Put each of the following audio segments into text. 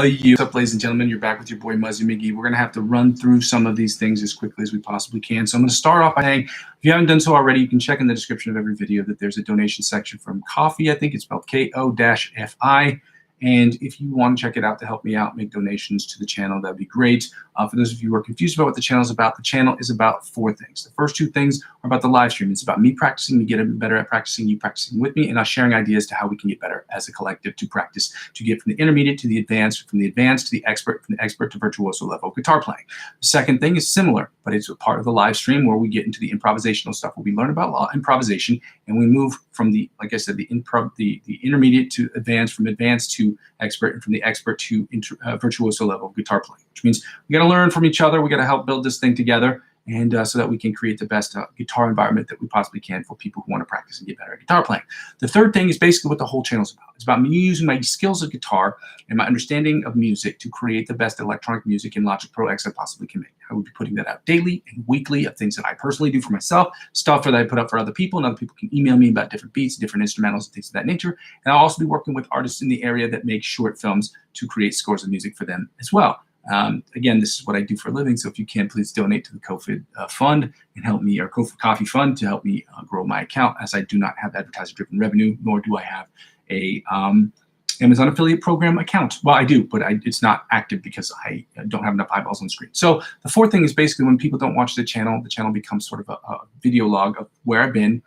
What's up, ladies and gentlemen? You're back with your boy Muzzy McGee. We're going to have to run through some of these things as quickly as we possibly can. So I'm going to start off by saying, if you haven't done so already, you can check in the description of every video that there's a donation section from Ko-fi. I think it's spelled Ko-fi. And if you want to check it out to help me out, make donations to the channel, that'd be great. For those of you who are confused about what the channel is about 4 things. The first 2 things are about the live stream. It's about me practicing to get better at practicing, you practicing with me, and us sharing ideas to how we can get better as a collective to practice, to get from the intermediate to the advanced, from the advanced to the expert, from the expert to virtuoso level guitar playing. The second thing is similar, but it's a part of the live stream where we get into the improvisational stuff, where we learn about improvisation, and we move from the, like I said, the intermediate to advanced, from advanced to expert, and from the expert to virtuoso level guitar playing, which means we got to learn from each other. We got to help build this thing together, and so that we can create the best guitar environment that we possibly can for people who want to practice and get better at guitar playing. The third thing is basically what the whole channel is about. It's about me using my skills of guitar and my understanding of music to create the best electronic music in Logic Pro X I possibly can make. I will be putting that out daily and weekly of things that I personally do for myself, stuff that I put up for other people, and other people can email me about different beats, different instrumentals, and things of that nature. And I'll also be working with artists in the area that make short films to create scores of music for them as well. Again, this is what I do for a living, so if you can, please donate to the Ko-fi fund and help me, or Ko-fi fund, to help me grow my account, as I do not have advertiser-driven revenue, nor do I have a Amazon affiliate program account. Well, I do, but it's not active because I don't have enough eyeballs on the screen. So the fourth thing is basically when people don't watch the channel becomes sort of a video log of where I've been,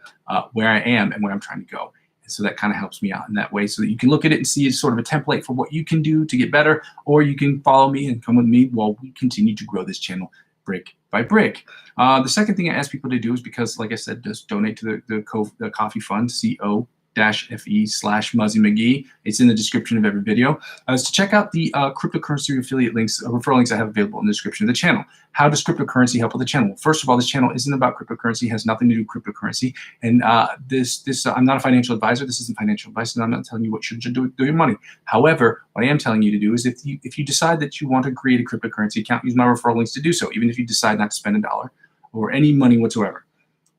where I am, and where I'm trying to go. And so that kind of helps me out in that way, so that you can look at it and see it's sort of a template for what you can do to get better, or you can follow me and come with me while we continue to grow this channel brick by brick. The second thing I ask people to do is, because, like I said, just donate to the Ko-fi fund, ko-fi/Muzzy McGee. It's in the description of every video. Is to check out the cryptocurrency affiliate links, referral links I have available in the description of the channel. How does cryptocurrency help with the channel? Well, first of all, this channel isn't about cryptocurrency, has nothing to do with cryptocurrency. And I'm not a financial advisor. This isn't financial advice, and I'm not telling you what you should do with your money. However, what I am telling you to do is, if you decide that you want to create a cryptocurrency account, use my referral links to do so, even if you decide not to spend $1 or any money whatsoever.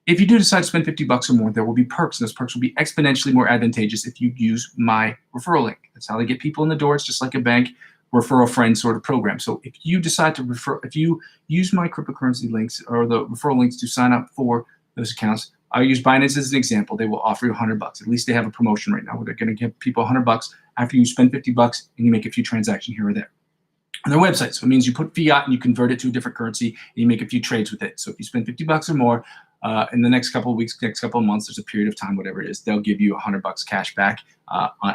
If you do decide to spend $50 or more, there will be perks, and those perks will be exponentially more advantageous if you use my referral link. That's how they get people in the door. It's just like a bank referral friend sort of program. So if you decide to if you use my cryptocurrency links or the referral links to sign up for those accounts, I'll use Binance as an example. They will offer you $100. At least they have a promotion right now where they're going to give people $100 after you spend $50 and you make a few transactions here or there on their website. So it means you put fiat and you convert it to a different currency and you make a few trades with it. So if you spend $50 or more, in the next couple of weeks, next couple of months, there's a period of time, whatever it is, they'll give you $100 cash back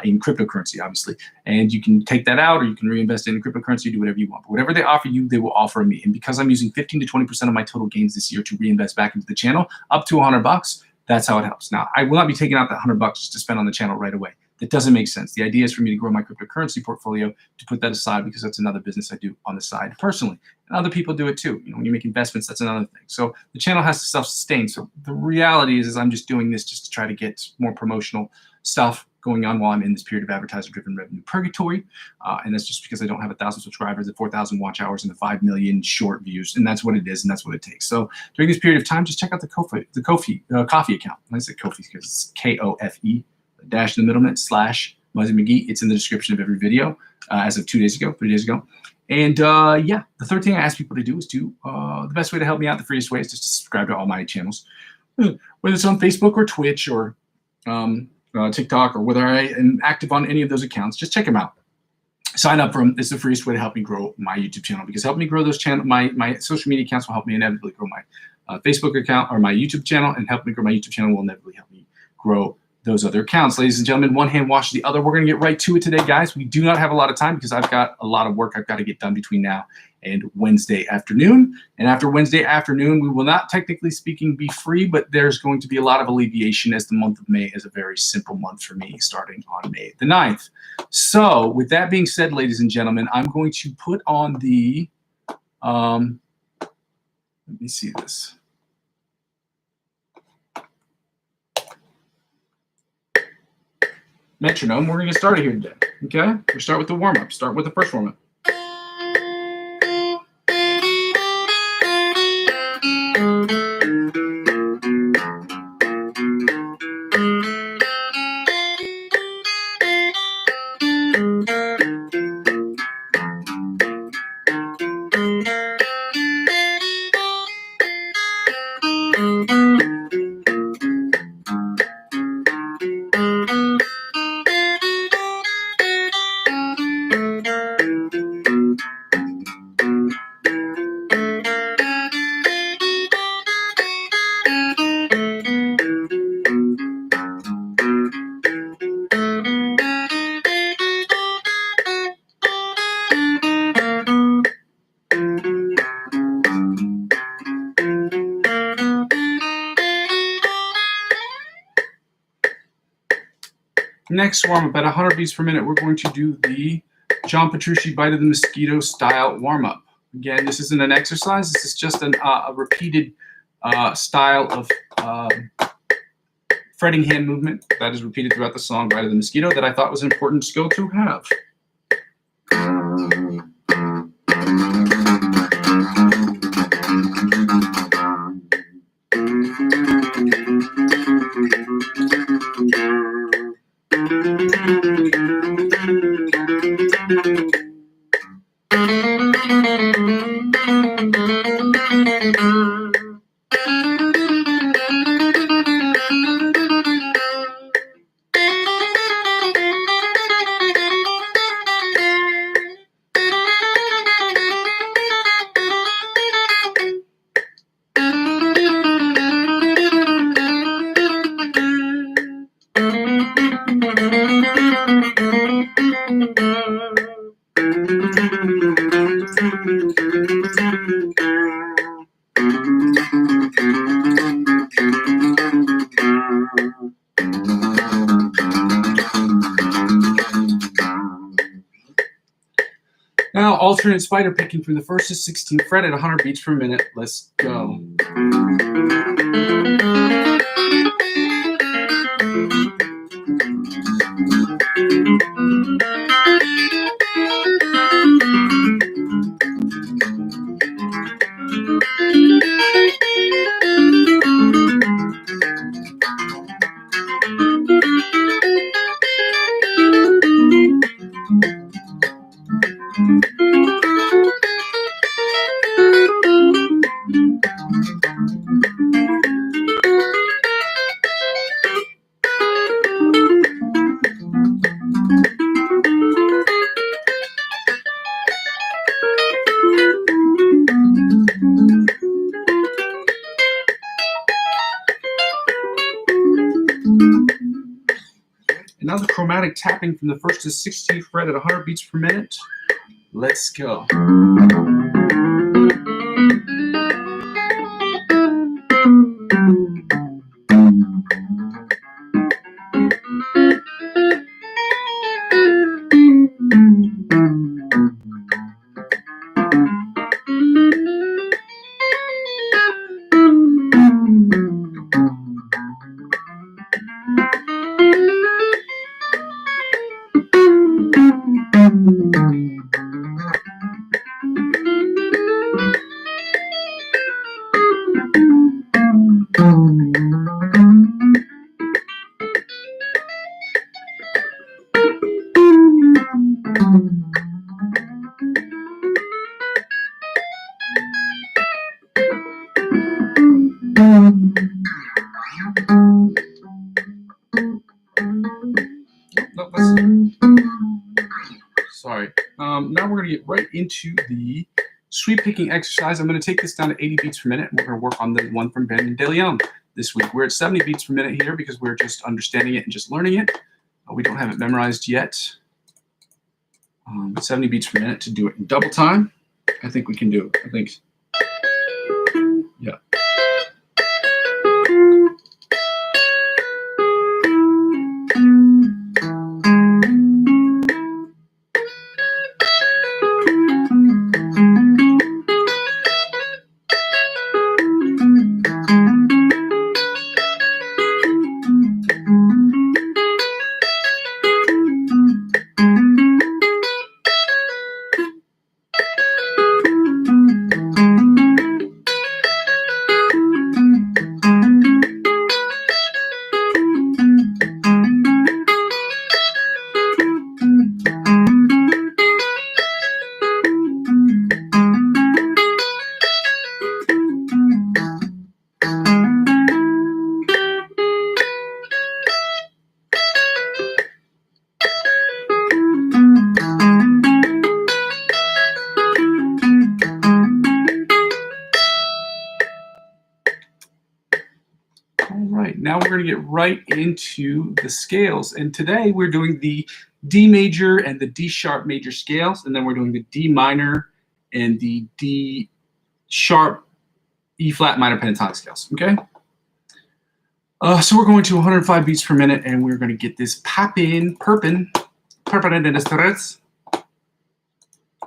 in cryptocurrency, obviously. And you can take that out, or you can reinvest it in cryptocurrency, do whatever you want. But whatever they offer you, they will offer me. And because I'm using 15 to 20% of my total gains this year to reinvest back into the channel, up to $100, that's how it helps. Now, I will not be taking out that $100 just to spend on the channel right away. That doesn't make sense. The idea is for me to grow my cryptocurrency portfolio, to put that aside, because that's another business I do on the side personally. And other people do it too. You know, when you make investments, that's another thing. So the channel has to self-sustain. So the reality is I'm just doing this just to try to get more promotional stuff going on while I'm in this period of advertiser-driven revenue purgatory. And that's just because I don't have 1,000 subscribers, and 4,000 watch hours, and 5 million short views. And that's what it is, and that's what it takes. So during this period of time, just check out the Ko-fi account. I said Ko-fi because it's K-O-F-E. Dash in the middleman / Muzzy McGee. It's in the description of every video as of 3 days ago. And yeah, the third thing I ask people to do is the best way to help me out, the freest way, is just to subscribe to all my channels, whether it's on Facebook or Twitch or TikTok, or whether I am active on any of those accounts. Just check them out. Sign up for them. It's the freest way to help me grow my YouTube channel, because helping me grow those my social media accounts will help me inevitably grow my Facebook account or my YouTube channel, and help me grow my YouTube channel will inevitably help me grow those other accounts. Ladies and gentlemen, one hand washes the other. We're going to get right to it today, guys. We do not have a lot of time because I've got a lot of work I've got to get done between now and Wednesday afternoon. And after Wednesday afternoon, we will not, technically speaking, be free, but there's going to be a lot of alleviation, as the month of May is a very simple month for me, starting on May the 9th. So with that being said, ladies and gentlemen, I'm going to put on the, let me see this. Metronome. We're going to get started here today. Okay? We'll start with the warm-up. Start with the first warm-up. next warm-up at 100 beats per minute, we're going to do the John Petrucci Bite of the Mosquito style warm-up. Again, this isn't an exercise. This is just a repeated style of fretting hand movement that is repeated throughout the song Bite of the Mosquito that I thought was an important skill to have. Now, alternate spider picking from the 1st to 16th fret at 100 beats per minute. Let's go. And now the chromatic tapping from the 1st to 16th fret at 100 beats per minute. Let's go. Sorry. Now we're going to get right into the sweep picking exercise. I'm going to take this down to 80 beats per minute. And we're going to work on the one from Ben De Leon this week. We're at 70 beats per minute here because we're just understanding it and just learning it. We don't have it memorized yet. 70 beats per minute to do it in double time. I think we can do it. I think. Yeah. Now we're going to get right into the scales. And today we're doing the D major and the D sharp major scales. And then we're doing the D minor and the D sharp E flat minor pentatonic scales. Okay. So we're going to 105 beats per minute, and we're going to get this perpin in the threads.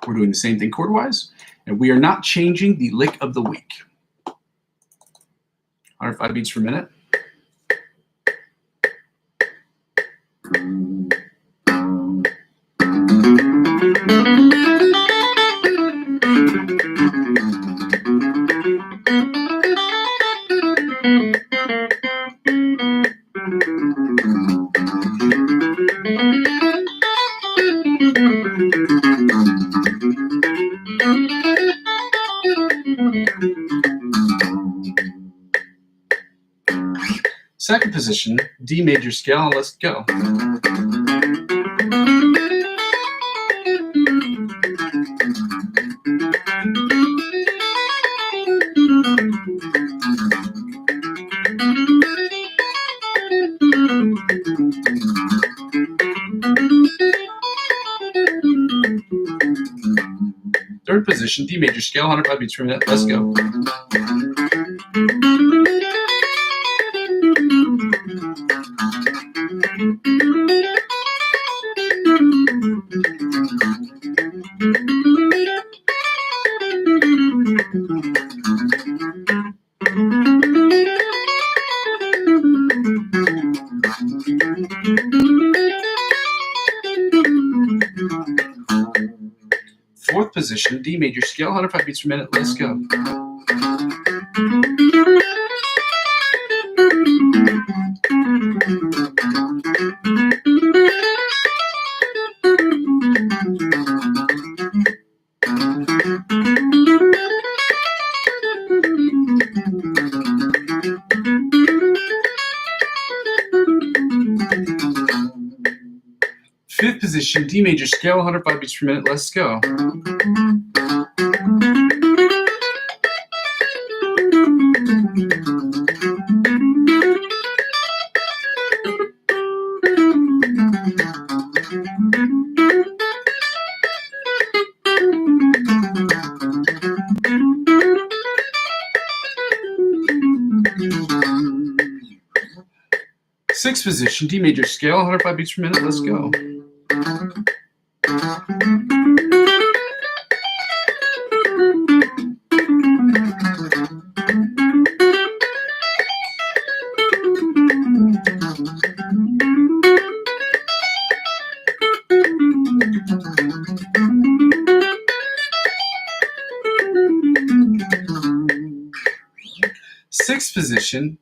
We're doing the same thing chord-wise, and we are not changing the lick of the week. 105 beats per minute. Second position, D major scale. Let's go. Third position, D major scale, 105 beats per minute. Let's go. Fourth position, D major scale, 105 beats per minute. Let's go. Fifth position, D major scale, 105 beats per minute. Let's go. Sixth position, D major scale, 105 beats per minute. Let's go. Sixth position,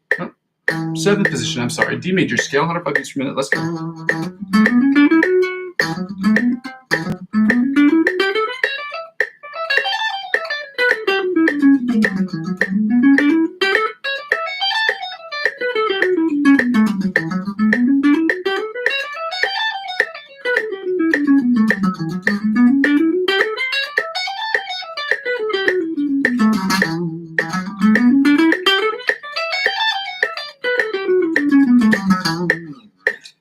seventh position, I'm sorry, D major scale, 105 beats per minute. Let's go.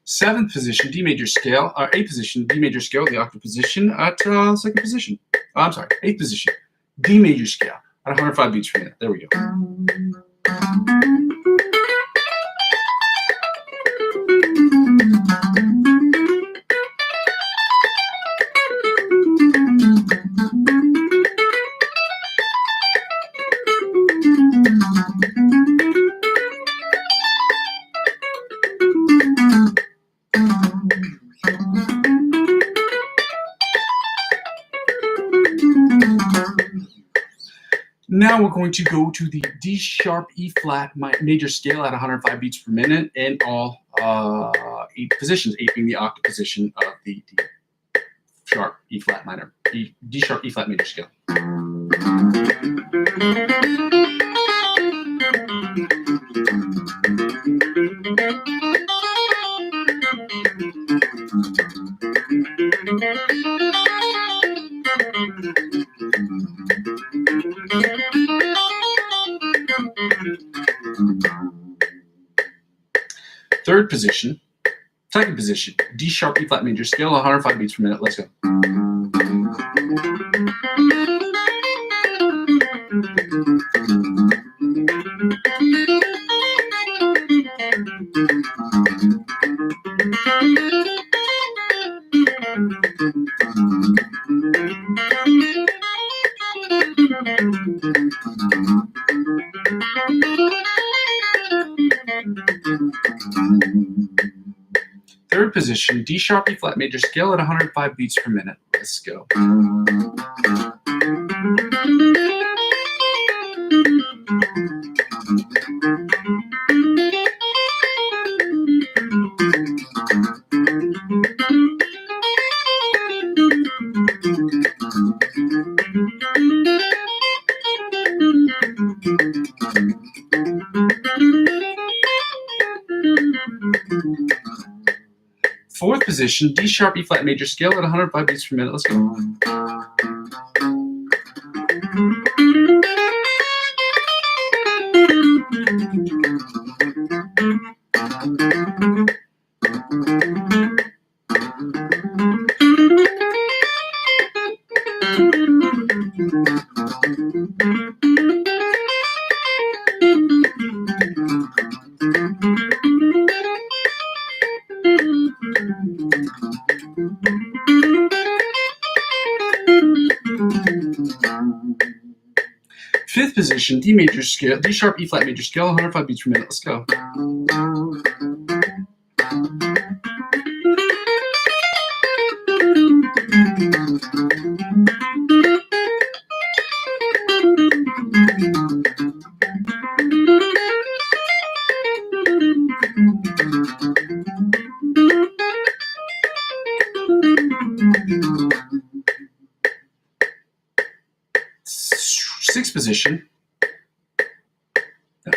Seventh position, D major scale, or eighth position, D major scale, the octave position at second position. Oh, I'm sorry, eighth position, D major scale at 105 beats per minute. There we go. Now we're going to go to the D sharp E flat major scale at 105 beats per minute in all 8 positions, 8 being the octave position of the D sharp E flat minor, D sharp E flat major scale. Third position, second position, D sharp E flat major scale, 105 beats per minute. Let's go. position, D sharp, E flat major scale at 105 beats per minute. Let's go. Fourth position, D sharp, E flat major scale at 105 beats per minute. Let's go. Fifth position, D major scale, D sharp, E flat major scale, 105 beats per minute. Let's go.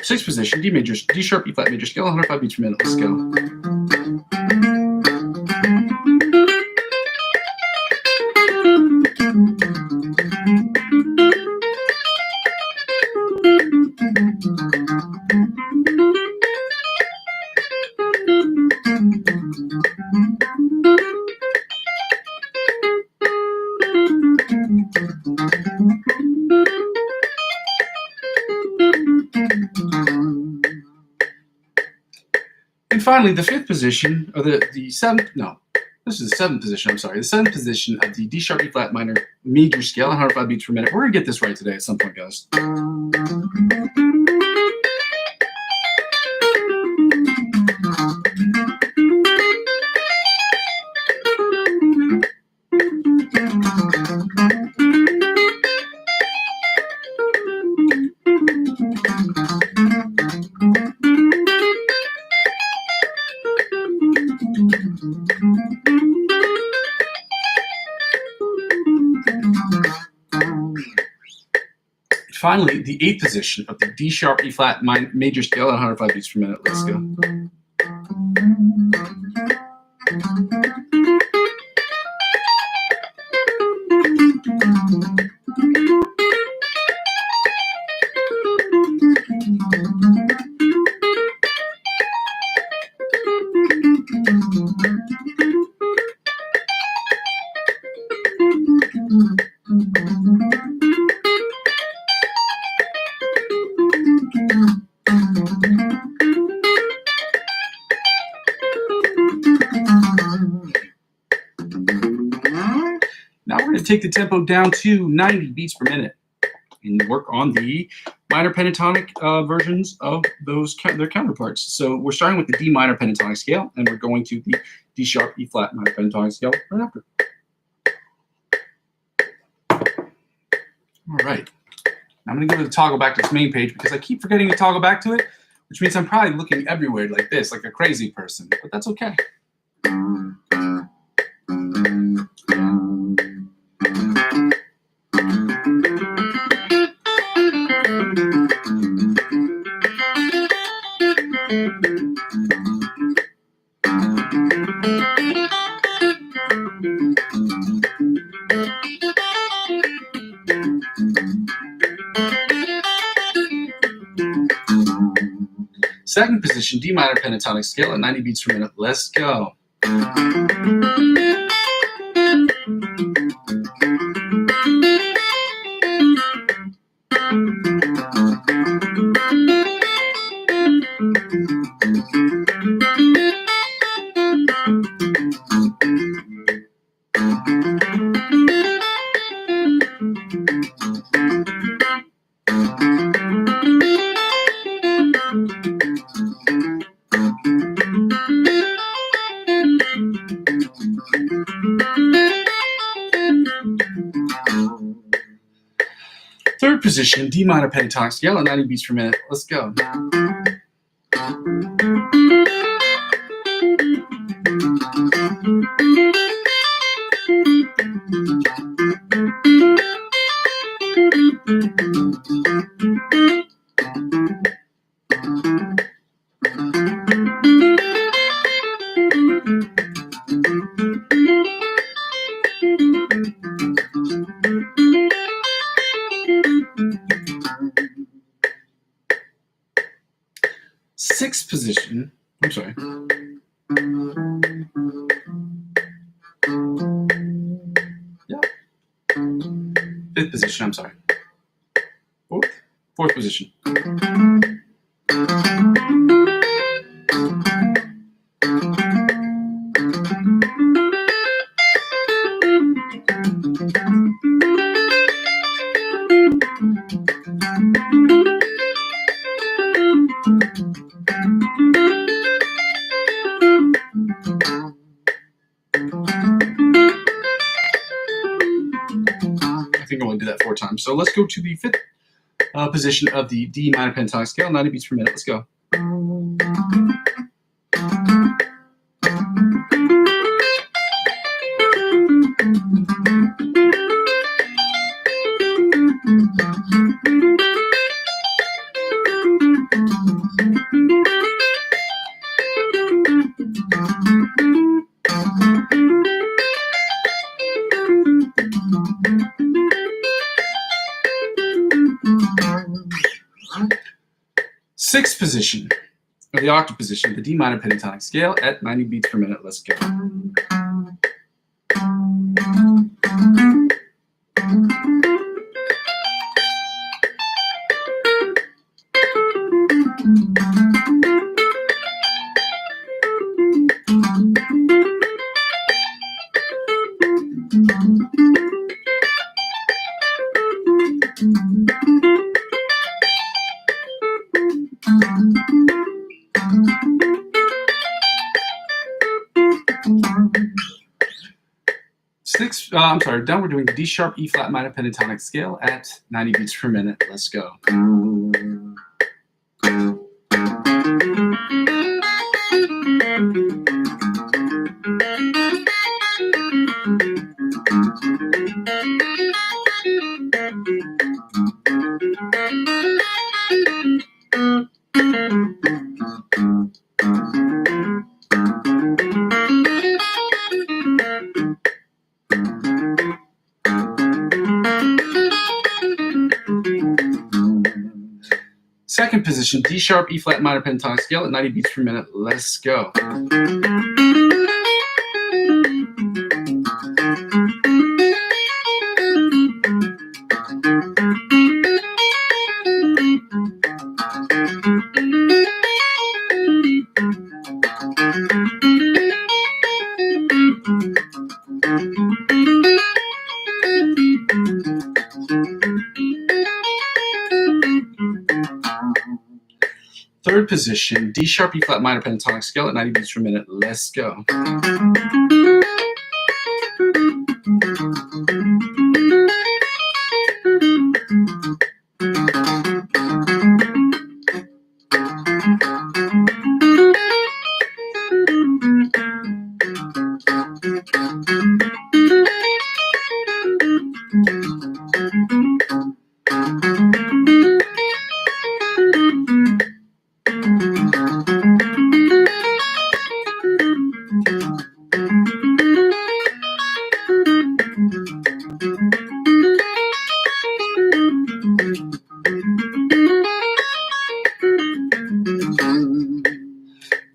Sixth position, D major, D sharp, E flat major scale, 105 beats per minute. Let's go. And finally, the fifth position, or the seventh, no, this is the seventh position, I'm sorry, the seventh position of the D sharp, E flat minor major scale, 105 beats per minute. We're going to get this right today at some point, guys. Finally, the eighth position of the D sharp, E flat major scale at 105 beats per minute. Let's go. Now we're going to take the tempo down to 90 beats per minute and work on the minor pentatonic versions of their counterparts. So we're starting with the D minor pentatonic scale, and we're going to the D sharp, E flat minor pentatonic scale right after. All right. Now I'm going to go to the toggle back to this main page because I keep forgetting to toggle back to it, which means I'm probably looking everywhere like this, like a crazy person, but that's okay. Second position, D minor pentatonic scale at 90 beats per minute. Let's go. Third position, D minor pentatonic scale at 90 beats per minute. Let's go. Sixth position, I'm sorry. Yeah. Fifth position, I'm sorry. Fourth position. I think I only did that 4 times. So let's go to the fifth position of the D minor pentatonic scale, 90 beats per minute. Let's go. Sixth position, or the octave position of the D minor pentatonic scale at 90 beats per minute. Let's go. Down we're doing the D sharp E flat minor pentatonic scale at 90 beats per minute. Let's go. Second position, D sharp E flat minor pentatonic scale at 90 beats per minute. Let's go. Third position, D sharp E flat minor pentatonic scale at 90 beats per minute. Let's go.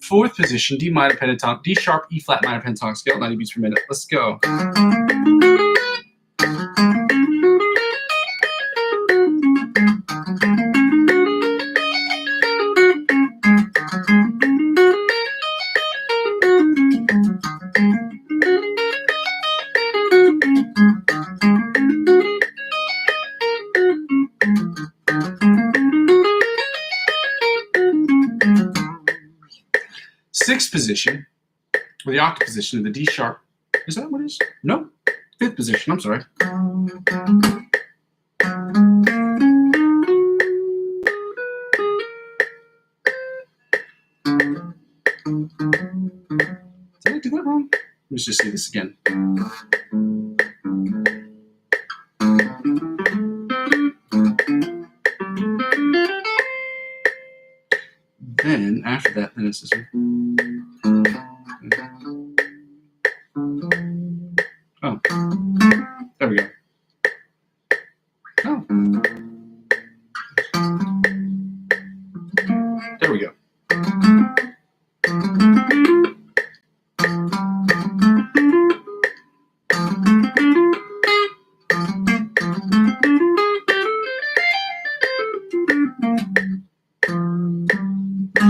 Fourth position, D minor pentatonic, D sharp E flat minor pentatonic scale, 90 beats per minute. Let's go. Sixth position, or the octave position of the D sharp. Is that what it is? No. Fifth position, I'm sorry. Let's just see this again. Then after that, then it's this one. Oh, there we go. Oh, there we go.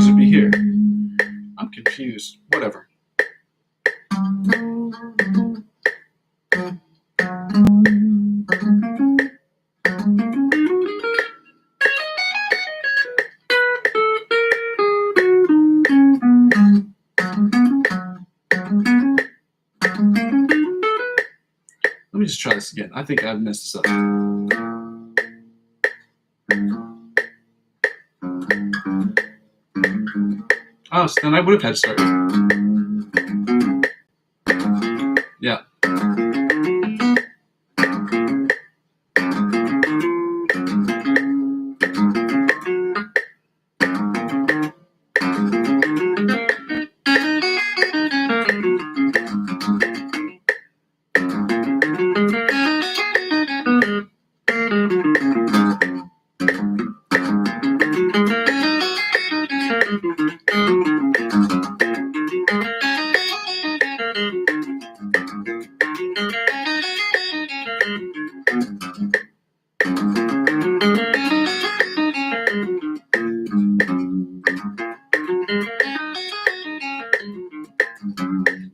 Should be here. I'm confused. Whatever. Let me just try this again. I think I've messed this up. Oh, so then I would have had to start. Yeah.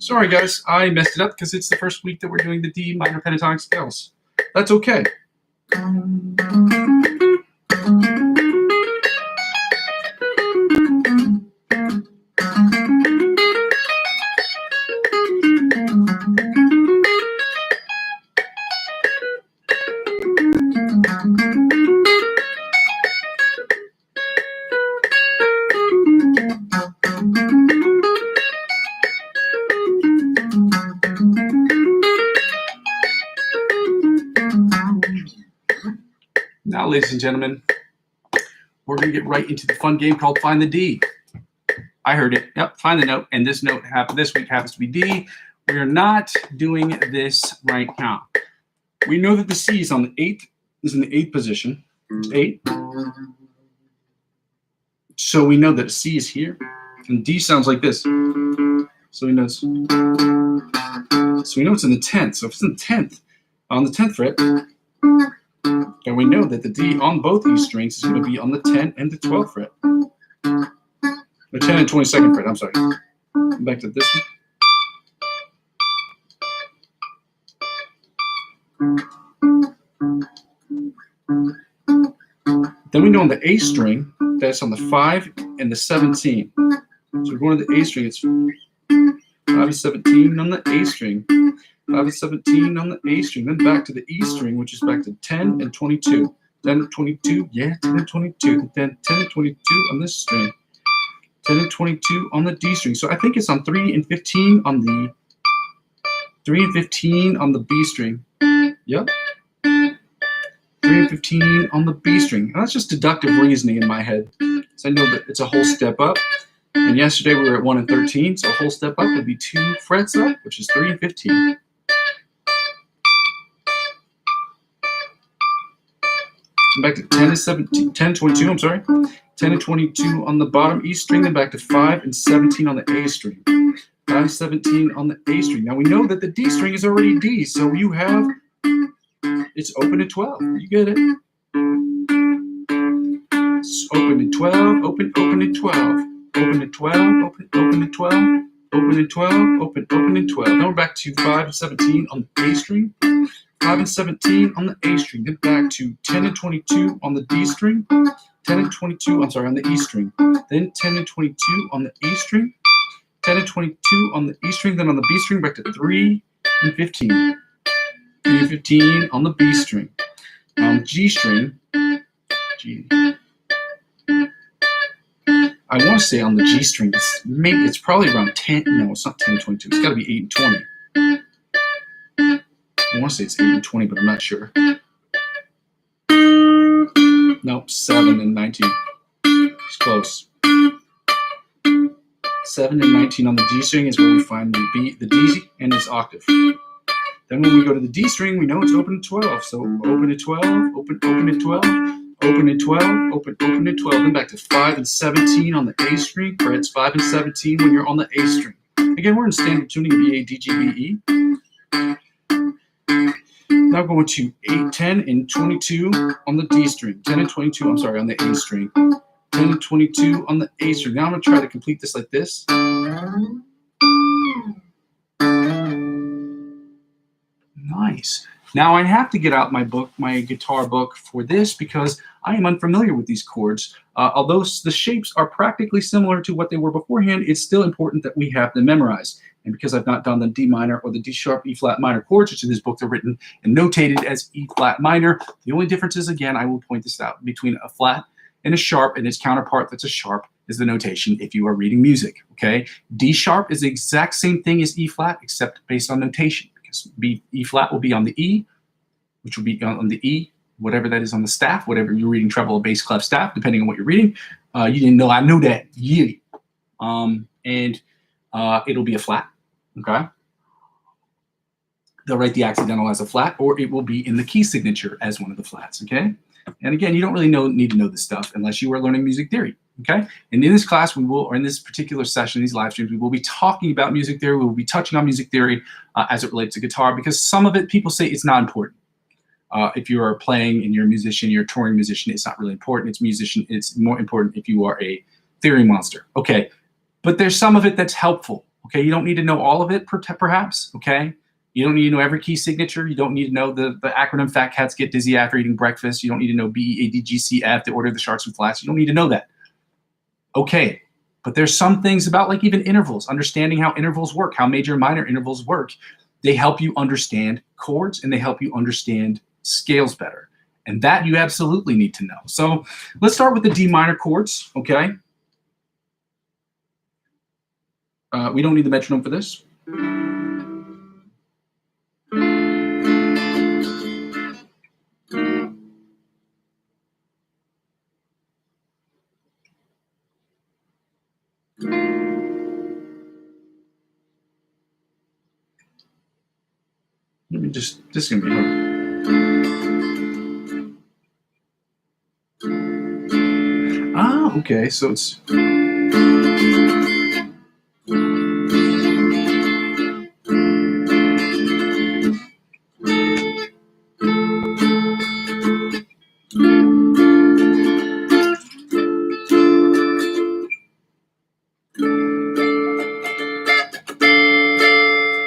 Sorry guys, I messed it up because it's the first week that we're doing the D minor pentatonic scales. That's okay. Now, ladies and gentlemen, we're going to get right into the fun game called Find the D. I heard it. Yep, find the note. And this note this week happens to be D. We are not doing this right now. We know that the C is on the 8th. Is in the 8th position. 8. So we know that C is here. And D sounds like this. So we know it's, in the 10th. So if it's in the 10th, on the 10th fret, and we know that the D on both these strings is going to be on the 10th and the 12th fret. The 10th and 22nd fret, I'm sorry. Back to this one. Then we know on the A string, that's on the 5 and the 17. So we're going to the A string, it's 5 and 17 on the A string. 5 and 17 on the A string, then back to the E string, which is back to 10 and 22. 10 and 22, yeah, 10 and 22. Then 10 and 22 on this string. 10 and 22 on the D string. So I think it's on 3 and 15 on the 3 and 15 on the B string. Yep. 3 and 15 on the B string. And that's just deductive reasoning in my head. So I know that it's a whole step up. And yesterday we were at 1 and 13, so a whole step up would be 2 frets up, which is 3 and 15. Back to 10 and 17, 10 and 22, I'm sorry. 10 and 22 on the bottom E string, then back to 5 and 17 on the A string. 5 and 17 on the A string. Now we know that the D string is already D, so you have, it's open at 12. You get it? It's open at 12, open at 12. Open at 12, open at 12, open at 12, open at 12. Now we're back to 5 and 17 on the A string. 5 and 17 on the A string, then back to 10 and 22 on the D string, 10 and 22, I'm sorry, on the E string, then 10 and 22 on the E string, 10 and 22 on the E string, then on the B string, back to 3 and 15, 3 and 15 on the B string. On the G string, G, I want to say on the G string, it's probably around 10, no, it's not 10 and 22, it's got to be 8 and 20. I want to say it's 8 and 20, but I'm not sure. Nope, 7 and 19. It's close. 7 and 19 on the D string is where we find the B, the D, and its octave. Then when we go to the D string, we know it's open at 12. So open at 12, open at 12, open at 12, open at 12. Then back to 5 and 17 on the A string. Frets 5 and 17 when you're on the A string. Again, we're in standard tuning of E, A, D, G, B, E. Now going to 8, 10, and 22 on the D string. 10 and 22, I'm sorry, on the A string. 10 and 22 on the A string. Now I'm going to try to complete this like this. Nice. Now I have to get out my book, my guitar book for this because I am unfamiliar with these chords. Although the shapes are practically similar to what they were beforehand, it's still important that we have them memorized. And because I've not done the D minor or the D sharp, E flat minor chords, which in this book are written and notated as E flat minor, the only difference is, again, I will point this out, between a flat and a sharp and its counterpart that's a sharp is the notation if you are reading music, okay? D sharp is the exact same thing as E flat except based on notation. E flat will be on the E, which will be on the E, whatever that is on the staff, whatever you're reading, treble, bass, clef, staff, depending on what you're reading. You didn't know, I know that, yeah. It'll be a flat, okay? They'll write the accidental as a flat, or it will be in the key signature as one of the flats, okay? And again, you don't really need to know this stuff unless you are learning music theory, okay? And in this class, we will, or in this particular session, these live streams, we will be talking about music theory. We will be touching on music theory as it relates to guitar, because some of it, people say it's not important. If you are playing and you're a musician, you're a touring musician, it's not really important. It's more important if you are a theory monster, okay? But there's some of it that's helpful, okay? You don't need to know all of it, perhaps, okay? You don't need to know every key signature. You don't need to know the acronym fat cats get dizzy after eating breakfast. You don't need to know B, E, A, D, G, C, F, the order of the sharps and flats. You don't need to know that. Okay, but there's some things about, like, even intervals, understanding how intervals work, how major and minor intervals work. They help you understand chords and they help you understand scales better. And that you absolutely need to know. So let's start with the D minor chords, okay? We don't need the metronome for this. Let me just, this is gonna be hard. Ah, okay, so it's.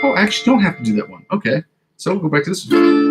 Oh, I actually don't have to do that one. Okay, so we'll go back to this one.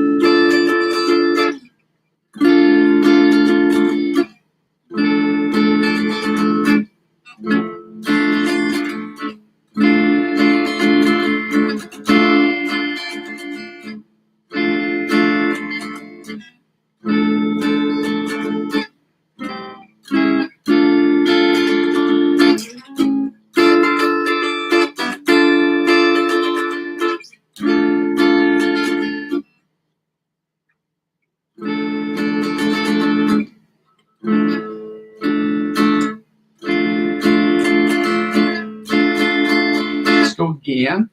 Let's go again.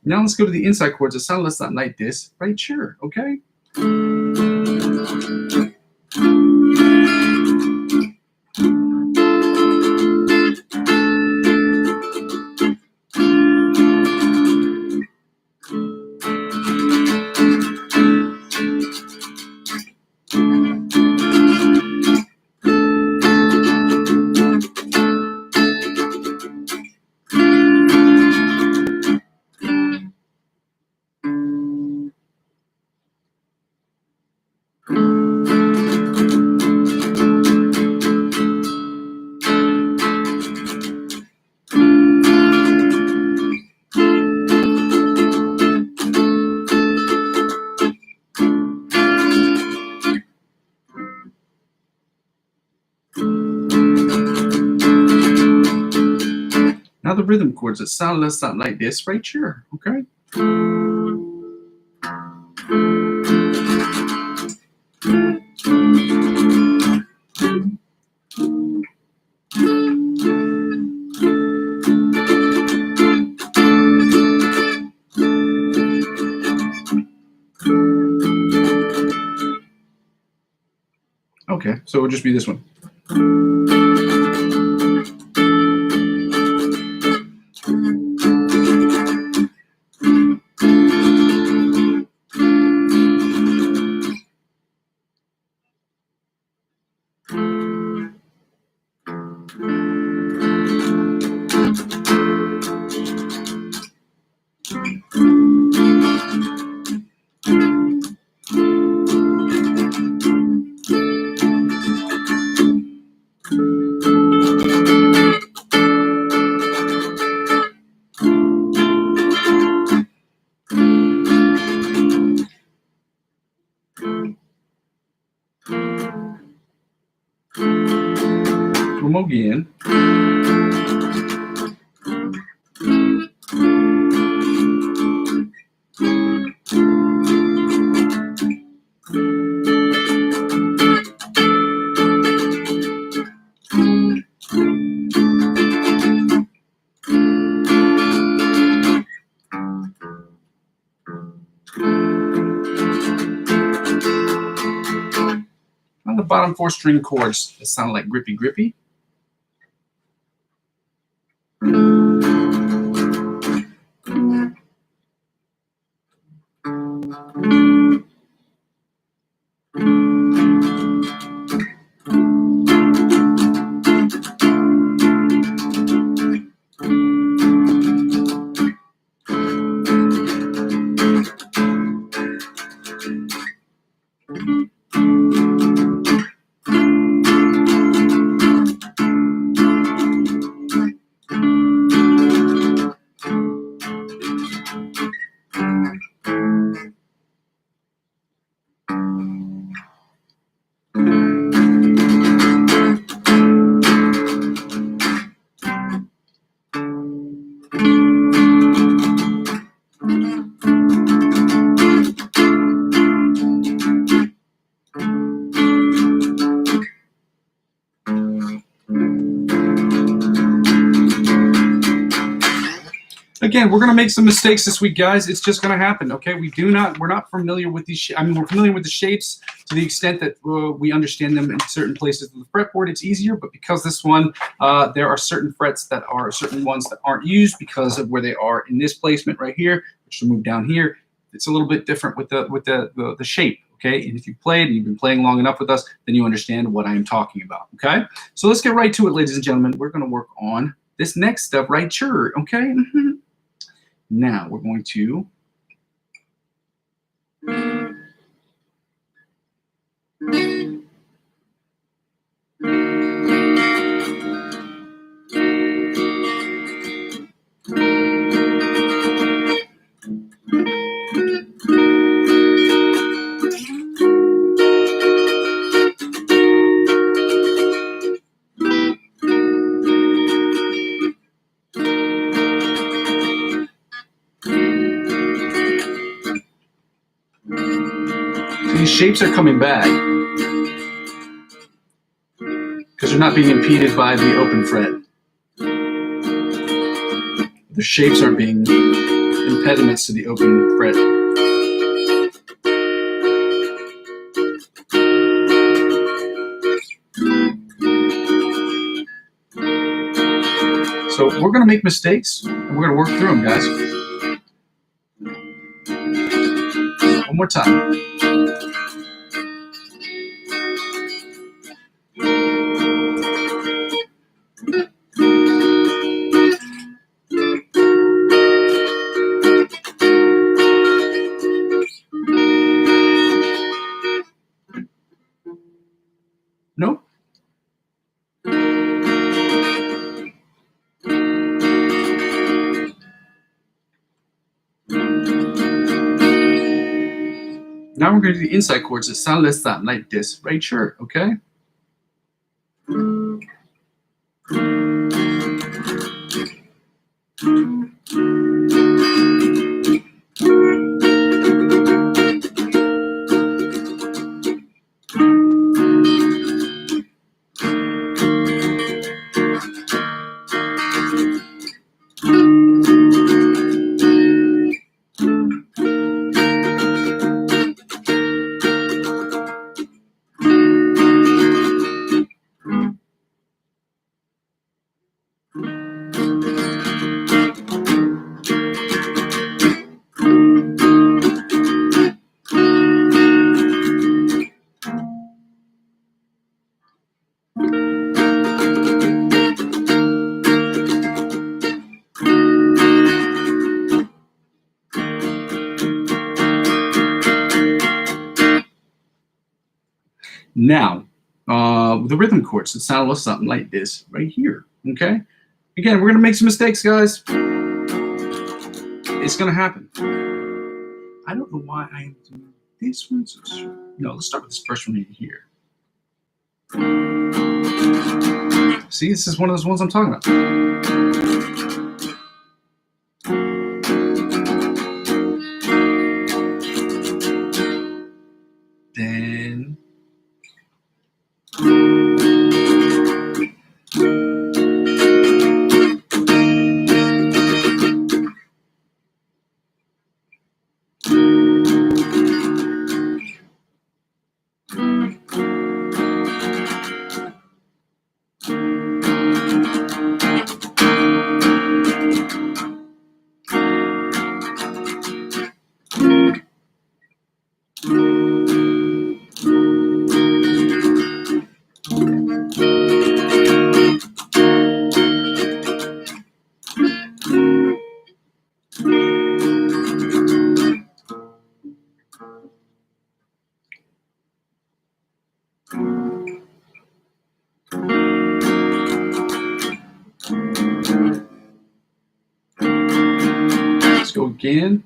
Now let's go to the inside chords. It sounds less not like this, right? Sure, okay? Now the rhythm chords that sound less like this right here, okay? Okay, so it would just be this one. Come again. On the bottom 4 string chords that sound like grippy grippy. Again, we're going to make some mistakes this week, guys. It's just going to happen, okay? We're not familiar with these. I mean, we're familiar with the shapes to the extent that we understand them in certain places of the fretboard. It's easier, but because this one, there are certain frets that are certain ones that aren't used because of where they are in this placement right here, which will move down here. It's a little bit different with the shape, okay? And if you've played and you've been playing long enough with us, then you understand what I am talking about, okay? So let's get right to it, ladies and gentlemen. We're going to work on this next step right here, okay? Now we're going to these shapes are coming back because they're not being impeded by the open fret. The shapes are being impediments to the open fret. So we're going to make mistakes, and we're going to work through them, guys. One more time. Nope. Now we're going to do the inside chords that sound less than like this right here, okay? Now, the rhythm chords, it sound a little something like this right here, okay? Again, we're gonna make some mistakes, guys. It's gonna happen. I don't know why I am doing this one so short. No, let's start with this first one here. See, this is one of those ones I'm talking about. Then let's go again.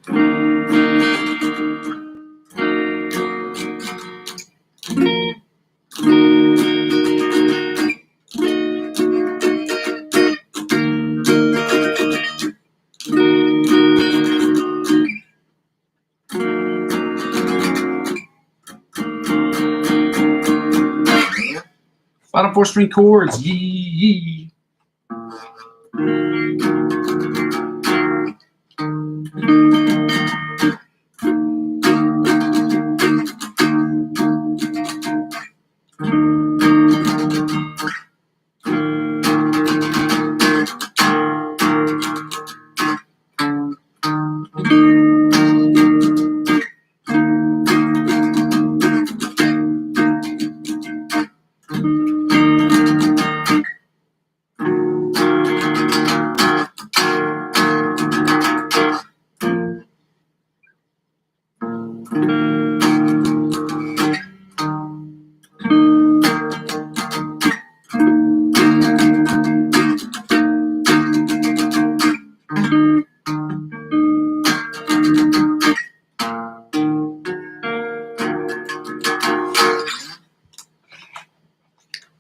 Bottom 4 string chords, yee yee.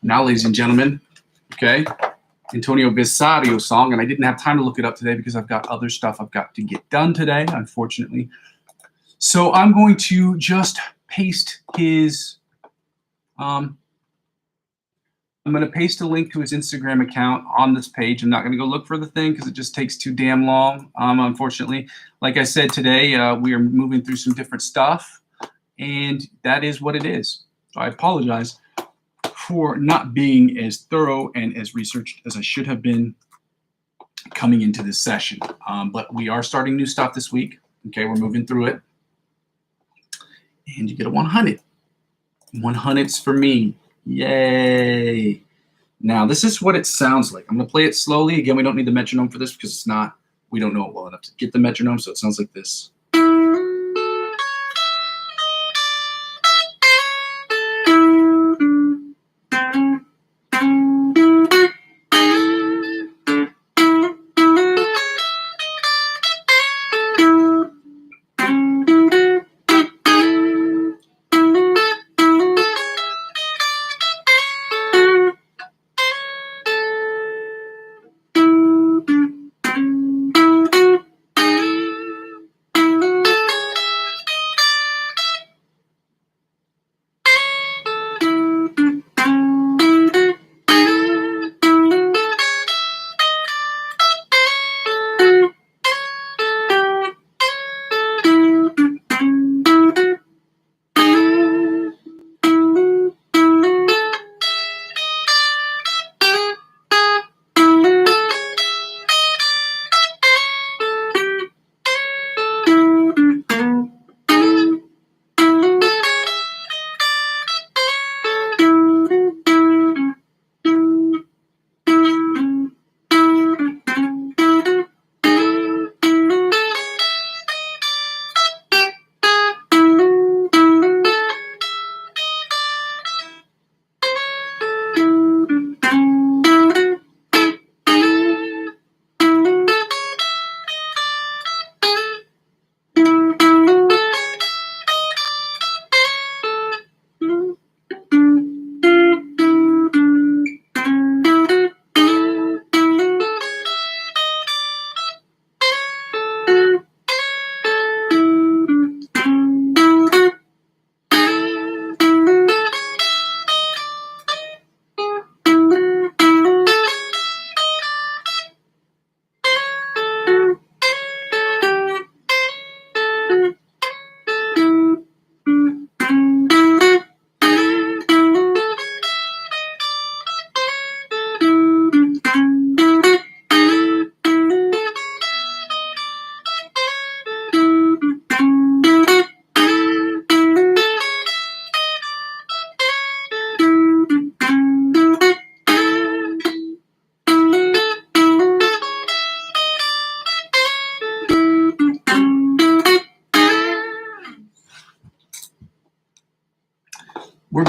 Now, ladies and gentlemen, okay, Antonio Visario song, and I didn't have time to look it up today because I've got other stuff I've got to get done today, unfortunately. So I'm going to just paste his, I'm going to paste a link to his Instagram account on this page. I'm not going to go look for the thing because it just takes too damn long, unfortunately. Like I said today, we are moving through some different stuff, and that is what it is. So I apologize for not being as thorough and as researched as I should have been coming into this session. But we are starting new stuff this week. Okay, we're moving through it. And you get a 100. 100's for me. Yay. Now, this is what it sounds like. I'm going to play it slowly. Again, we don't need the metronome for this because it's not, we don't know it well enough to get the metronome, so it sounds like this.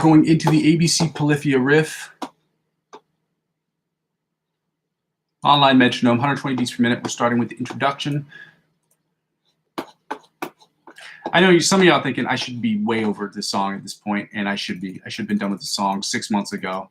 going into the ABC Polyphia riff. Online metronome, 120 beats per minute. We're starting with the introduction. I know some of y'all thinking I should be way over this song at this point, and I should have been done with the song 6 months ago.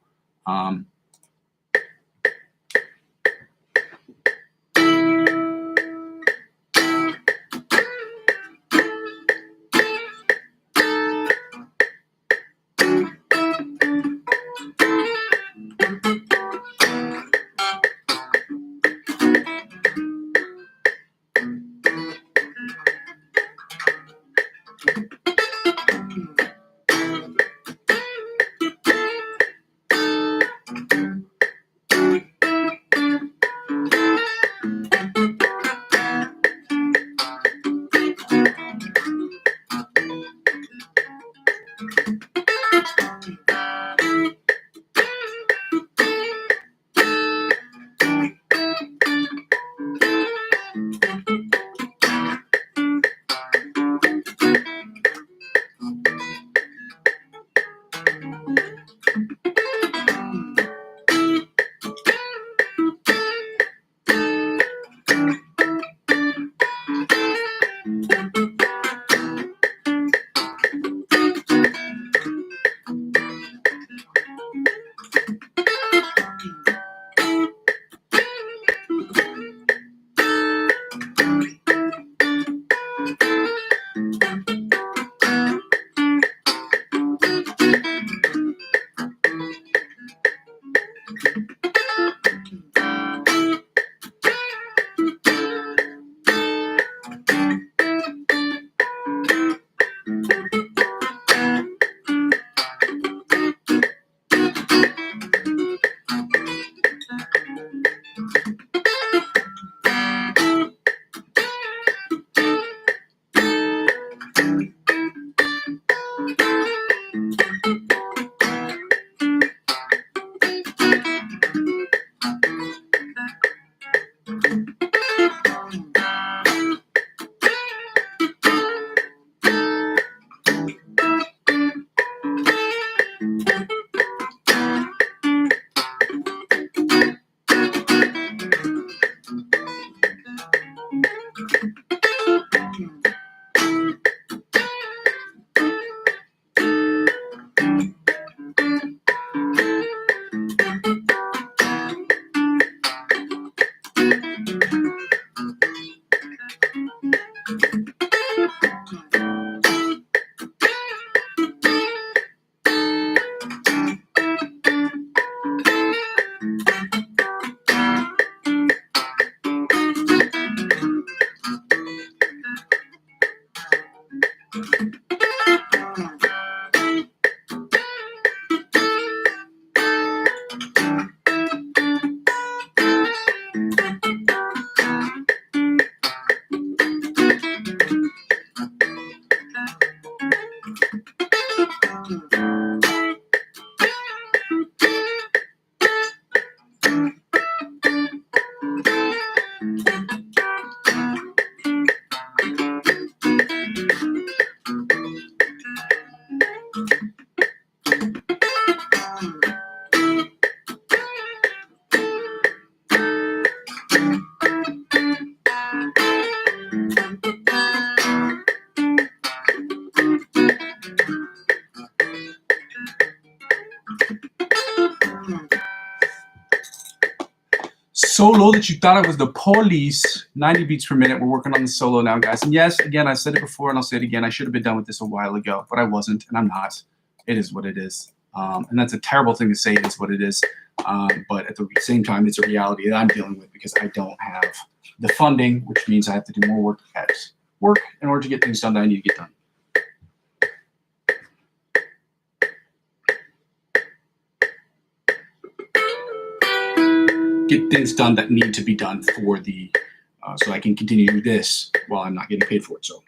Solo that you thought it was the police, 90 beats per minute. We're working on the solo now, guys. And yes, again, I said it before and I'll say it again. I should have been done with this a while ago, but I wasn't, and I'm not. It is what it is. And that's a terrible thing to say, it is what it is. But at the same time, it's a reality that I'm dealing with because I don't have the funding, which means I have to do more work in order to get things done that I need to get done. Get things done that need to be done for the so I can continue this while I'm not getting paid for it. So.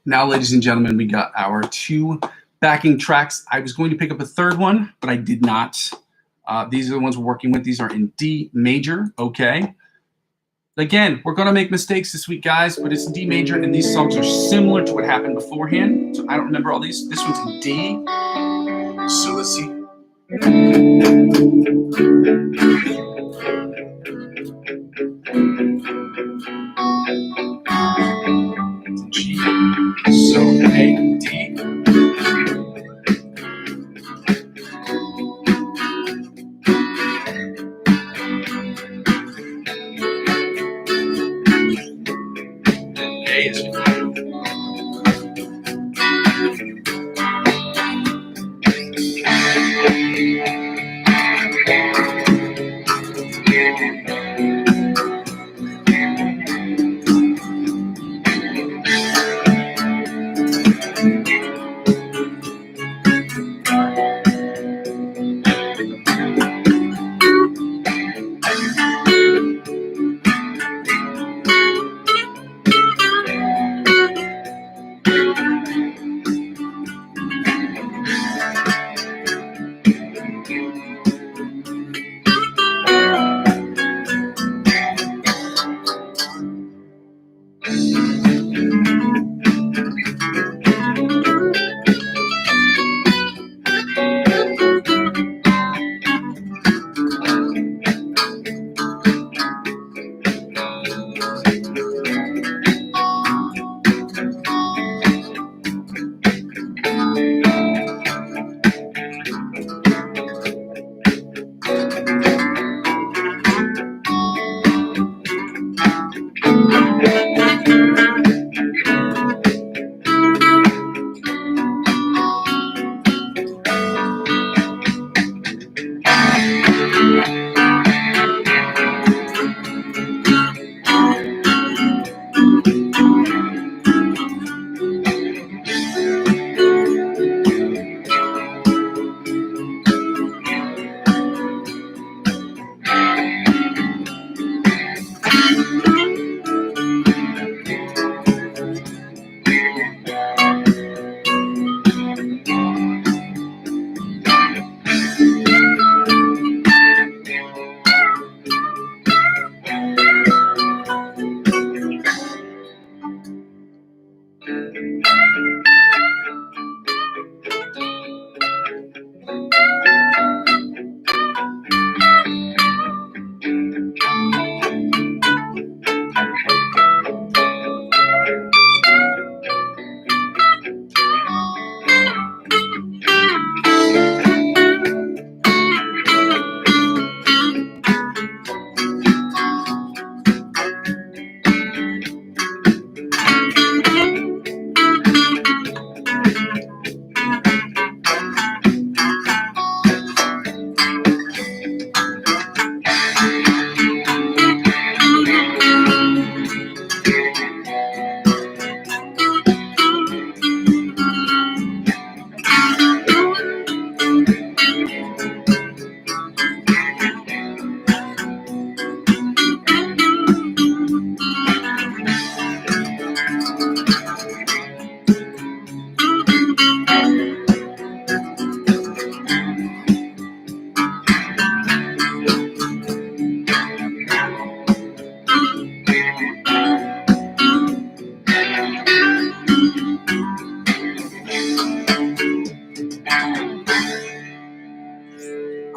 Now, ladies and gentlemen, we got our 2 backing tracks. I was going to pick up a third one, but I did not. These are the ones we're working with. These are in D major, okay? Again, we're going to make mistakes this week, guys, but it's in D major, and these songs are similar to what happened beforehand. So I don't remember all these. This one's in D. So let's see. G. So A, D. A is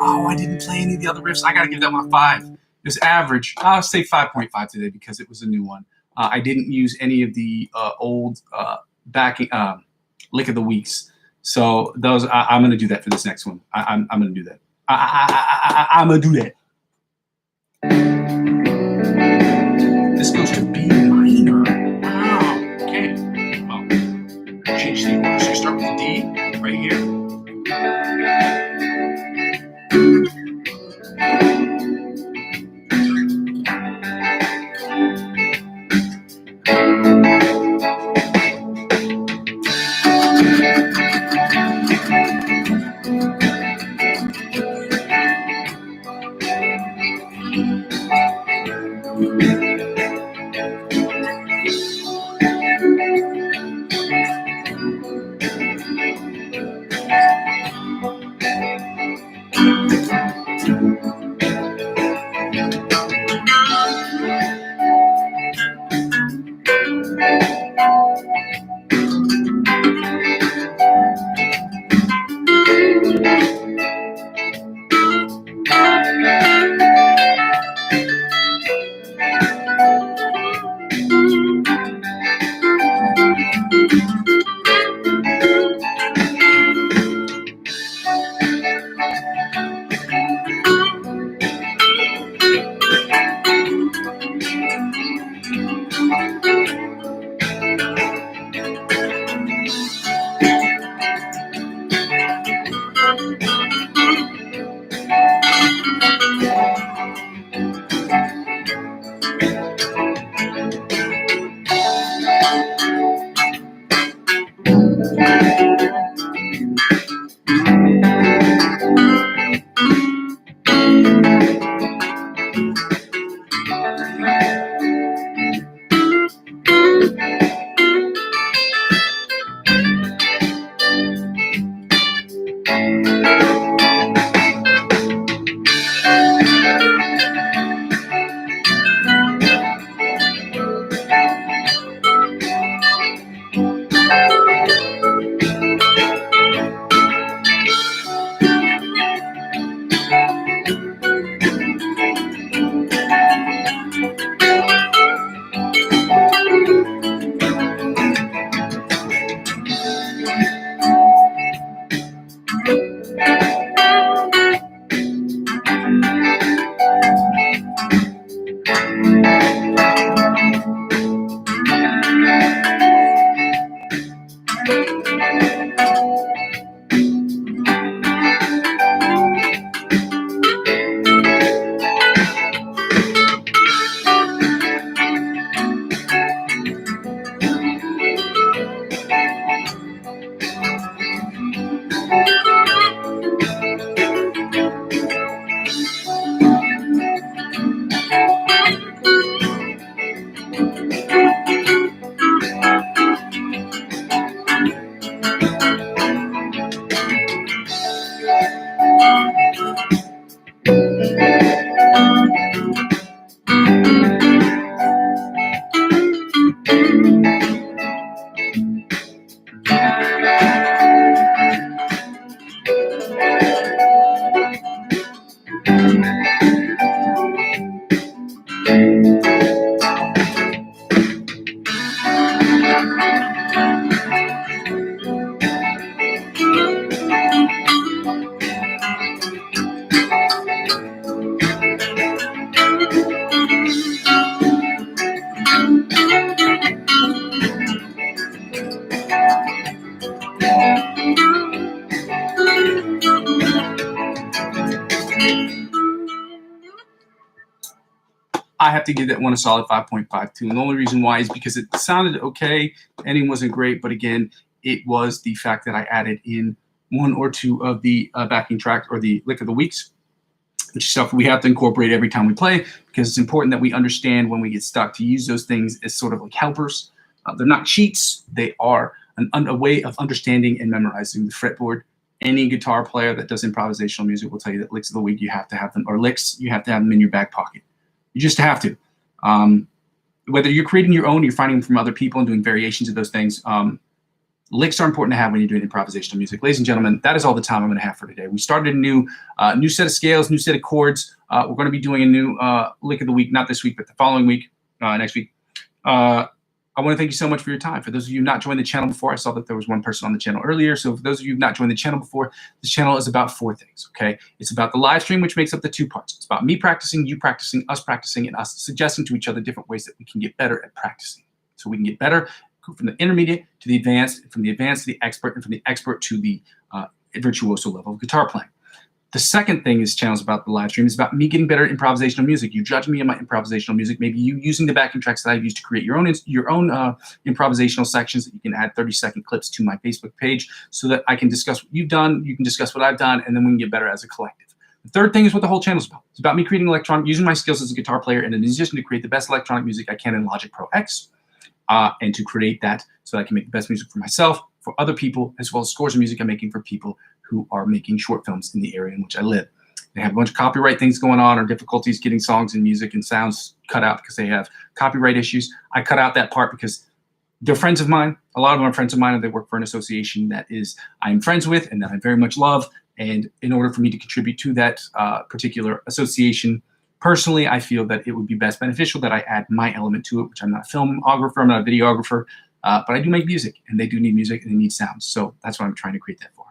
Oh, I didn't play any of the other riffs. I got to give that one a 5. It was average. I'll say 5.5 today because it was a new one. I didn't use any of the old backing lick of the weeks. So those I'm going to do that for this next one. I'm going to do that. I'm going to do that. This goes to B minor. Wow. Okay. Well, change the order. So you start with the D right here. I have to give that one a solid 5.52. And the only reason why is because it sounded okay. Ending wasn't great. But again, it was the fact that I added in one or two of the backing tracks or the lick of the weeks, which is stuff we have to incorporate every time we play, because it's important that we understand when we get stuck to use those things as sort of like helpers. They're not cheats. They are a way of understanding and memorizing the fretboard. Any guitar player that does improvisational music will tell you that licks of the week, you have to have them, or licks, you have to have them in your back pocket. You just have to. Whether you're creating your own, you're finding them from other people and doing variations of those things. Licks are important to have when you're doing improvisational music. Ladies and gentlemen, that is all the time I'm going to have for today. We started a new set of scales, new set of chords. We're going to be doing a new lick of the week, not this week, but the following week, next week. I want to thank you so much for your time. For those of you who have not joined the channel before, I saw that there was one person on the channel earlier. So for those of you who have not joined the channel before, this channel is about 4 things, okay? It's about the live stream, which makes up the 2 parts. It's about me practicing, you practicing, and us suggesting to each other different ways that we can get better at practicing. So we can get better from the intermediate to the advanced, from the advanced to the expert, and from the expert to the virtuoso level of guitar playing. The second thing is channels about the live stream is about me getting better at improvisational music. You judge me on my improvisational music. Maybe you using the backing tracks that I've used to create your own improvisational sections that you can add 30-second clips to my Facebook page so that I can discuss what you've done, you can discuss what I've done, and then we can get better as a collective. The third thing is what the whole channel is about. It's about me creating using my skills as a guitar player and in addition to create the best electronic music I can in Logic Pro X, and to create that so that I can make the best music for myself, for other people, as well as scores of music I'm making for people who are making short films in the area in which I live. They have a bunch of copyright things going on or difficulties getting songs and music and sounds cut out because they have copyright issues. I cut out that part because they're friends of mine. A lot of them are friends of mine, and they work for an association that I'm friends with and that I very much love. And in order for me to contribute to that particular association, personally, I feel that it would be best beneficial that I add my element to it, which I'm not a filmographer, I'm not a videographer, but I do make music, and they do need music and they need sounds. So that's what I'm trying to create that for.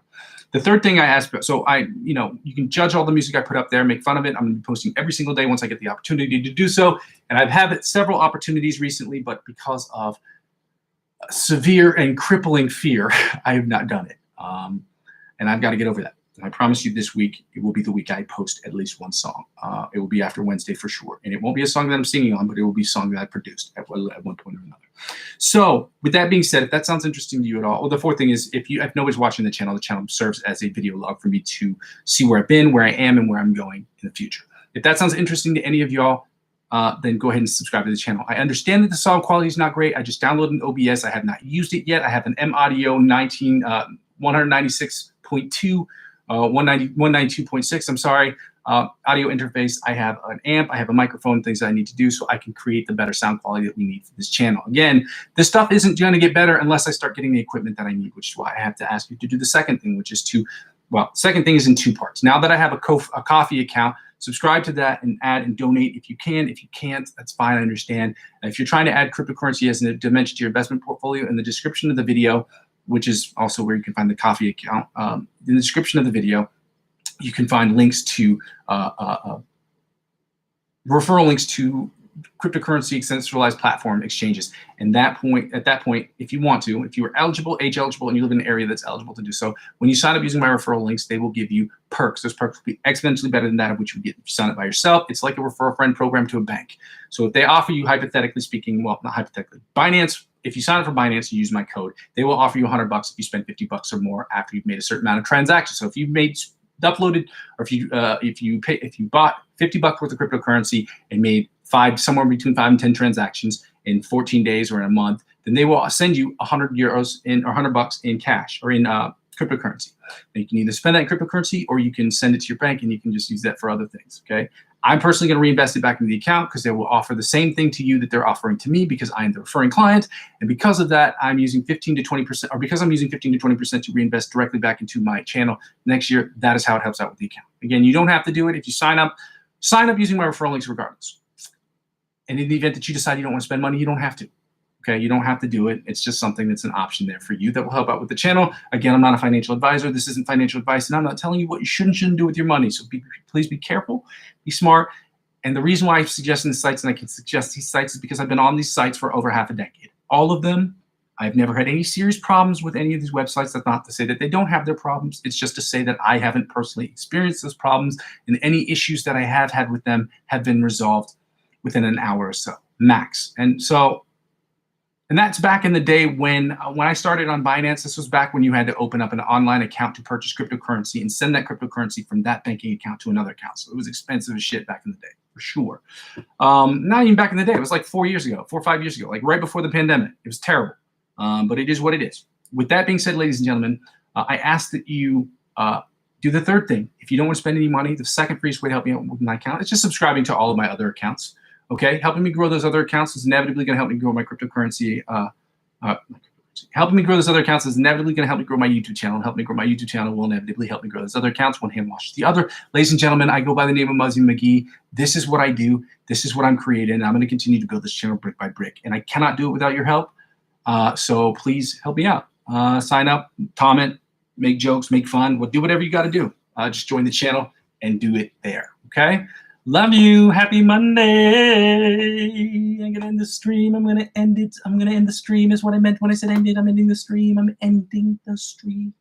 The third thing I asked, so you can judge all the music I put up there, make fun of it. I'm going to be posting every single day once I get the opportunity to do so. And I've had several opportunities recently, but because of severe and crippling fear, I have not done it. And I've got to get over that. And I promise you this week, it will be the week I post at least one song. It will be after Wednesday for sure. And it won't be a song that I'm singing on, but it will be a song that I produced at one point or another. So with that being said, if that sounds interesting to you at all, well, the fourth thing is if nobody's watching the channel serves as a video log for me to see where I've been, where I am, and where I'm going in the future. If that sounds interesting to any of y'all, then go ahead and subscribe to the channel. I understand that the sound quality is not great. I just downloaded an OBS. I have not used it yet. I have an M-Audio 196.2 192.6, I'm sorry, audio interface. I have an amp, I have a microphone, things that I need to do so I can create the better sound quality that we need for this channel. Again, this stuff isn't going to get better unless I start getting the equipment that I need, which is why I have to ask you to do the second thing, which is second thing is in 2 parts. Now that I have a Ko-fi account, subscribe to that and add and donate if you can. If you can't, that's fine, I understand. And if you're trying to add cryptocurrency as a dimension to your investment portfolio, in the description of the video, which is also where you can find the Ko-fi account. In the description of the video, you can find links to referral links to cryptocurrency centralized platform exchanges. And at that point, if you want to, if you are eligible, age eligible, and you live in an area that's eligible to do so, when you sign up using my referral links, they will give you perks. Those perks will be exponentially better than that of which you get if you sign up by yourself. It's like a refer a friend program to a bank. So if they offer you, hypothetically speaking, well, not hypothetically, Binance. If you sign up for Binance, you use my code, they will offer you $100 if you spend $50 or more after you've made a certain amount of transactions. So if you've uploaded, or if you bought $50 worth of cryptocurrency and made somewhere between 5 and 10 transactions in 14 days or in a month, then they will send you €100 or $100 in cash or in cryptocurrency. And you can either spend that in cryptocurrency or you can send it to your bank and you can just use that for other things. Okay. I'm personally going to reinvest it back into the account because they will offer the same thing to you that they're offering to me because I am the referring client. And because of that, I'm using 15 to 20%, or because I'm using 15 to 20% to reinvest directly back into my channel next year. That is how it helps out with the account. Again, you don't have to do it. If you sign up using my referral links regardless. And in the event that you decide you don't want to spend money, you don't have to. Okay, you don't have to do it. It's just something that's an option there for you that will help out with the channel. Again, I'm not a financial advisor. This isn't financial advice, and I'm not telling you what you should and shouldn't do with your money. So please be careful, be smart, And the reason why I'm suggesting these sites, and I can suggest these sites, is because I've been on these sites for over half a decade. All of them, I've never had any serious problems with any of these websites. That's not to say that they don't have their problems. It's just to say that I haven't personally experienced those problems, and any issues that I have had with them have been resolved within an hour or so, max. And that's back in the day when I started on Binance. This was back when you had to open up an online account to purchase cryptocurrency and send that cryptocurrency from that banking account to another account. So it was expensive as shit back in the day, for sure. Not even back in the day. It was like 4 or 5 years ago, like right before the pandemic. It was terrible, but it is what it is. With that being said, ladies and gentlemen, I ask that you do the third thing. If you don't want to spend any money, the second freest way to help me out with my account is just subscribing to all of my other accounts. Okay, helping me grow those other accounts is inevitably going to help me grow my cryptocurrency. Helping me grow those other accounts is inevitably going to help me grow my YouTube channel. And help me grow my YouTube channel will inevitably help me grow those other accounts. One hand washes the other. Ladies and gentlemen, I go by the name of Muzzy McGee. This is what I do. This is what I'm creating. And I'm going to continue to build this channel brick by brick. And I cannot do it without your help. So please help me out. Sign up, comment, make jokes, make fun. Well, do whatever you got to do. Just join the channel and do it there. Okay? Love you. Happy Monday. I'm going to end the stream. I'm going to end it. I'm going to end the stream is what I meant when I said end it. I'm ending the stream. I'm ending the stream.